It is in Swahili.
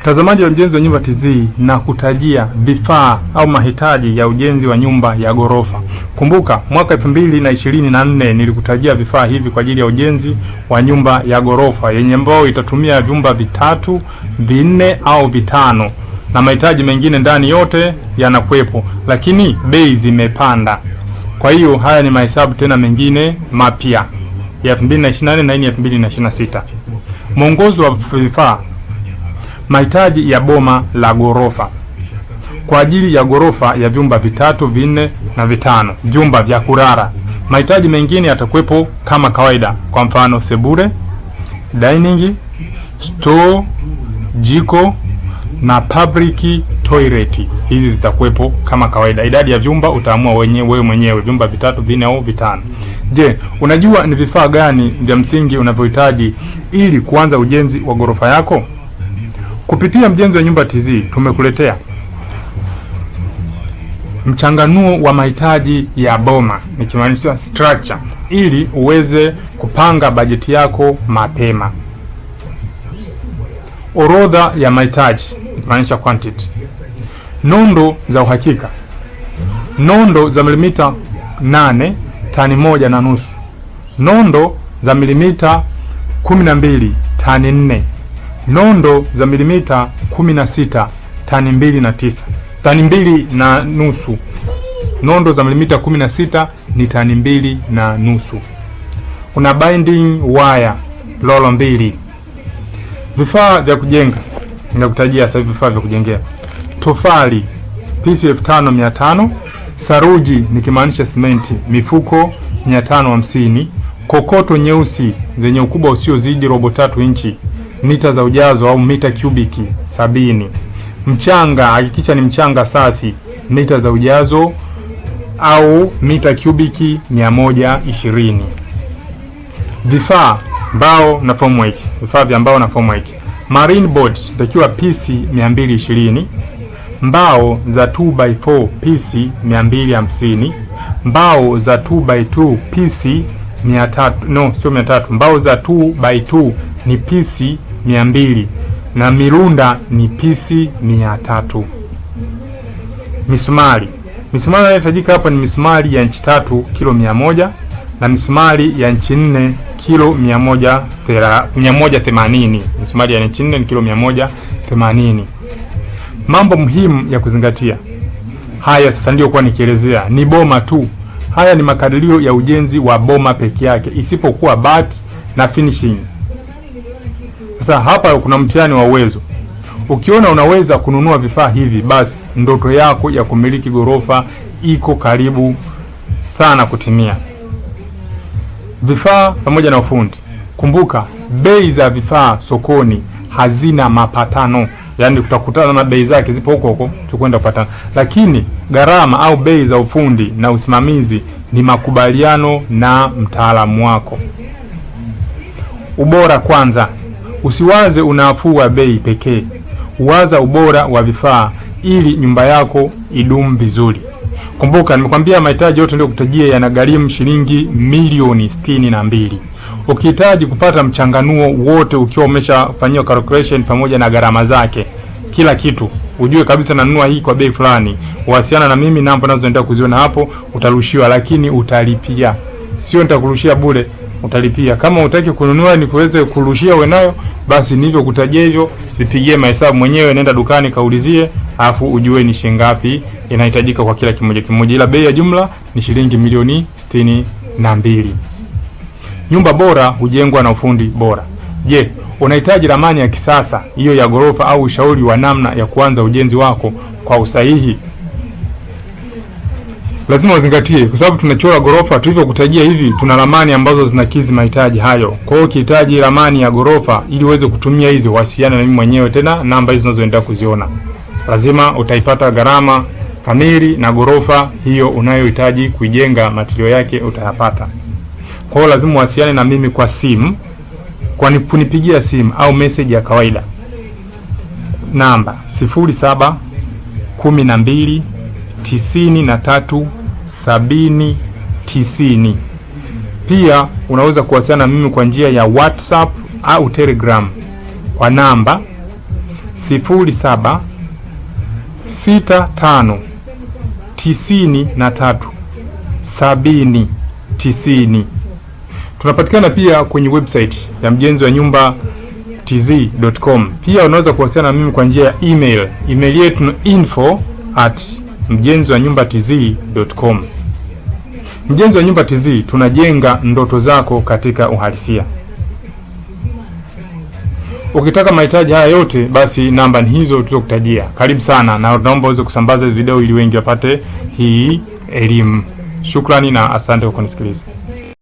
Mtazamaji wa Mjenzi wa Nyumba TZ, na kutajia vifaa au mahitaji ya ujenzi wa nyumba ya ghorofa. Kumbuka mwaka 2024 nilikutajia vifaa hivi kwa ajili ya ujenzi wa nyumba ya ghorofa yenye ambao itatumia vyumba vitatu, vinne au vitano, na mahitaji mengine ndani yote yanakuepo, lakini bei zimepanda. Kwa hiyo haya ni mahesabu tena mengine mapya ya 2024 na ya 2026. Mwongozo wa vifaa. Mahitaji ya boma la ghorofa. Kwa ajili ya ghorofa ya vyumba vitatu, vinne na vitano, vyumba vya kulala. Mahitaji mengine yatakuwepo kama kawaida, kwa mfano sebule, dining, store, jiko na public toilet. Hizi zitakuwepo kama kawaida. Idadi ya vyumba utaamua wewe mwenyewe, vyumba vitatu, vinne au vitano. Je, unajua ni vifaa gani vya msingi unavyohitaji ili kuanza ujenzi wa ghorofa yako? Kupitia Mjenzi wa Nyumba TZ tumekuletea mchanganuo wa mahitaji ya boma, nikimaanisha structure, ili uweze kupanga bajeti yako mapema. Orodha ya mahitaji, nikimaanisha quantity. Nondo za uhakika. Nondo za milimita 8, tani 1.5. Nondo za milimita 12, tani 4. Nondo za milimita 16, tani 2.9. Tani 2.5. Nondo za milimita 16 ni tani 2.5. Kuna binding wire lolo 2. Vifaa vya kujenga. Ninakutajia sasa vifaa vya kujengea. Tofali PCF 5500, saruji nikimaanisha simenti mifuko 550, kokoto nyeusi zenye ukubwa usiozidi robo 3 inchi, mita za ujazo au mita kubiki 70. Mchanga, hakikisha ni mchanga safi, mita za ujazo au mita kubiki 120. Vifaa mbao na formwork. Vifaa vya mbao na formwork. Marine board takiwa PC 220, mbao za 2x4 PC 250, mbao za 2x2 PC 300, mbao za 2x2 ni PC 200 na mirunda ni PC 300. Misumari. Misumari inayohitajika hapa ni misumari ya inchi 3 kilo 100 na misumari ya inchi 4 kilo 180. Misumari ya inchi 4 ni kilo 180. Mambo muhimu ya kuzingatia. Haya sasa ndio kwa nikielezea ni boma tu. Haya ni makadirio ya ujenzi wa boma peke yake, isipokuwa bati na finishing. Sasa hapa kuna mtihani wa uwezo. Ukiona unaweza kununua vifaa hivi, basi ndoto yako ya kumiliki ghorofa iko karibu sana kutimia. Vifaa pamoja na ufundi. Kumbuka bei za vifaa sokoni hazina mapatano. Yaani utakutana na bei zake zipo huko tukwenda kupatana. Lakini gharama au bei za ufundi na usimamizi ni makubaliano na mtaalamu wako. Ubora kwanza. Usiwaze unafuu wa bei pekee. Uwaza ubora wa vifaa ili nyumba yako idumu vizuri. Kumbuka nimekwambia mahitaji yote ndio kutajia yanagharimu shilingi milioni 62. Ukihitaji kupata mchanganuo wote ukiwa umeshafanyia calculation pamoja na gharama zake, kila kitu, ujue kabisa nanunua hii kwa bei fulani, wasiliana na mimi, namba nazoenda kuziona hapo, utarushiwa, lakini utalipia. Sio nitakurushia bure, utalipia. Kama utaki kununua ni kuweze kurushia wewe nayo, basi nivyo kutajia hivyo, vipigie mahesabu mwenyewe, nenda dukani kaulizie, afu ujue ni shilingi ngapi inahitajika kwa kila kimoja. Ila bei ya jumla ni shilingi milioni 62. Nyumba bora hujengwa na ufundi bora. Je, unahitaji ramani ya kisasa hiyo ya ghorofa au ushauri wa namna ya kuanza ujenzi wako kwa usahihi? Lazima uzingatie, kwa sababu tunachora ghorofa tulivyokutajia hivi, tuna ramani ambazo zinakidhi mahitaji hayo. Kwa hiyo ukihitaji ramani ya ghorofa ili uweze kutumia hizo, wasiliana na mimi mwenyewe, tena namba hizo unazoenda kuziona. Lazima utaipata gharama kamili na ghorofa hiyo unayohitaji kuijenga, material yake utayapata. Kwa hiyo lazima wasiliane na mimi kwa simu, kwa kunipigia simu au message ya kawaida. Namba 07 12 93 70 90. Pia unaweza kuwasiliana na mimi kwa njia ya WhatsApp au Telegram kwa namba 07 65 93 70 90. Tunapatikana pia kwenye website ya mjenzi wa nyumba tz.com. Pia unaweza kuwasiliana na mimi kwa njia ya email. Email yetu ni info@mjenziwanyumbatz.com. Mjenzi wa Nyumba TZ, tunajenga ndoto zako katika uhalisia. Ukitaka mahitaji haya yote, basi namba ni hizo tulizokutajia. Karibu sana, na naomba uweze kusambaza video ili wengi wapate hii elimu. Shukrani na asante kwa kunisikiliza.